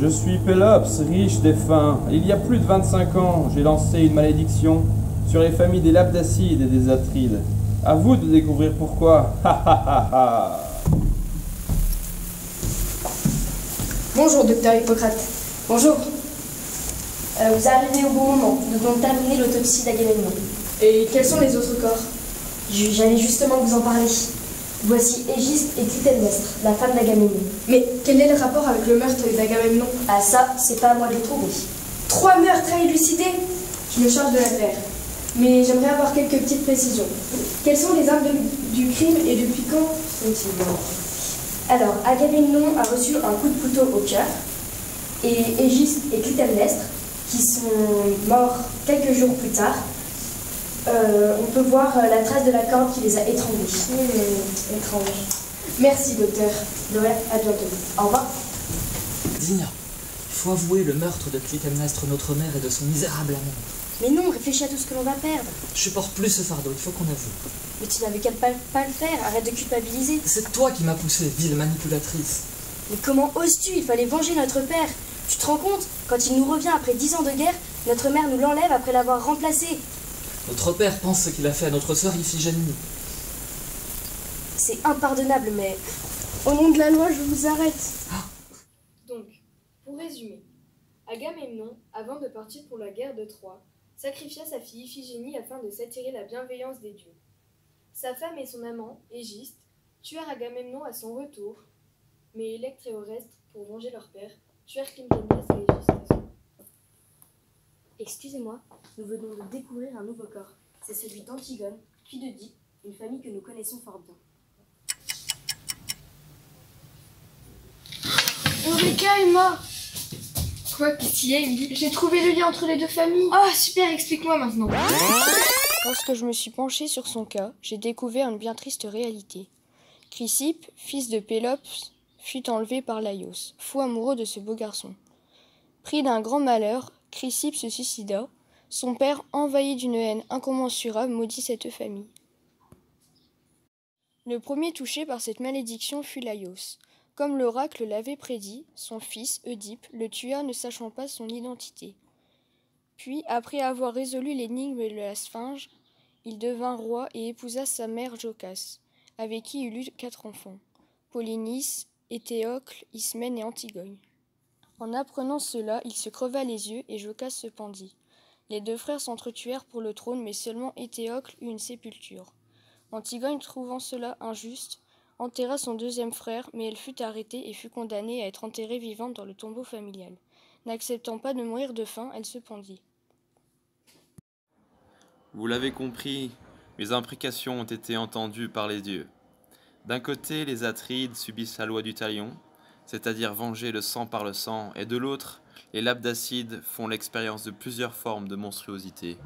Je suis Pélops, riche, défunt. Il y a plus de 25 ans, j'ai lancé une malédiction sur les familles des Labdacides et des Atrides. À vous de découvrir pourquoi. Ha ha ha ha. Bonjour, docteur Hippocrate. Bonjour. Vous arrivez au bon moment. Nous devons terminer l'autopsie d'Agamemnon. Et quels sont les autres corps? J'allais justement vous en parler. Voici Égiste et Clytemnestre, la femme d'Agamemnon. Mais quel est le rapport avec le meurtre d'Agamemnon? Ah ça, c'est pas à moi de le trouver. 3 meurtres à élucider? Je me charge de l'affaire. Mais j'aimerais avoir quelques petites précisions. Quelles sont les armes du crime et depuis quand sont-ils morts? Alors, Agamemnon a reçu un coup de couteau au cœur. Et Égiste et Clytemnestre, qui sont morts quelques jours plus tard, on peut voir la trace de la corde qui les a étranglés. Étrange. Merci, docteur. À bientôt. Au revoir. Digne, il faut avouer le meurtre de Clytemnestre, notre mère, et de son misérable amant. Mais non, réfléchis à tout ce que l'on va perdre. Je supporte plus ce fardeau, il faut qu'on avoue. Mais tu n'avais qu'à pas le faire, arrête de culpabiliser. C'est toi qui m'as poussé, vile manipulatrice. Mais comment oses-tu? Il fallait venger notre père. Tu te rends compte? Quand il nous revient après 10 ans de guerre, notre mère nous l'enlève après l'avoir remplacé. Notre père pense ce qu'il a fait à notre sœur Iphigénie. C'est impardonnable, mais au nom de la loi, je vous arrête. Donc, pour résumer, Agamemnon, avant de partir pour la guerre de Troie, sacrifia sa fille Iphigénie afin de s'attirer la bienveillance des dieux. Sa femme et son amant, Égiste, tuèrent Agamemnon à son retour, mais Électre et Oreste, pour venger leur père, tuèrent Clytemnestre et Égiste à son retour. Excusez-moi, nous venons de découvrir un nouveau corps. C'est celui d'Antigone, puis de Dipe, une famille que nous connaissons fort bien. Eureka, Emma! Quoi, qu'est-ce qu'il y a, Emily? J'ai trouvé le lien entre les deux familles. Ah, super, explique-moi maintenant. Lorsque je me suis penchée sur son cas, j'ai découvert une bien triste réalité. Chrysippe, fils de Pélops, fut enlevé par Laios, fou amoureux de ce beau garçon. Pris d'un grand malheur, Chrysippe se suicida. Son père, envahi d'une haine incommensurable, maudit cette famille. Le premier touché par cette malédiction fut Laios. Comme l'oracle l'avait prédit, son fils, Oedipe, le tua ne sachant pas son identité. Puis, après avoir résolu l'énigme de la Sphinge, il devint roi et épousa sa mère Jocaste, avec qui il eut 4 enfants, Polynice, Éthéocle, Ismène et Antigone. En apprenant cela, il se creva les yeux et Jocaste se pendit. Les 2 frères s'entretuèrent pour le trône, mais seulement Éthéocle eut une sépulture. Antigone, trouvant cela injuste, enterra son 2e frère, mais elle fut arrêtée et fut condamnée à être enterrée vivante dans le tombeau familial. N'acceptant pas de mourir de faim, elle se pendit. Vous l'avez compris, mes imprécations ont été entendues par les dieux. D'un côté, les Atrides subissent la loi du talion, c'est-à-dire venger le sang par le sang, et de l'autre, les Labdacides font l'expérience de plusieurs formes de monstruosité.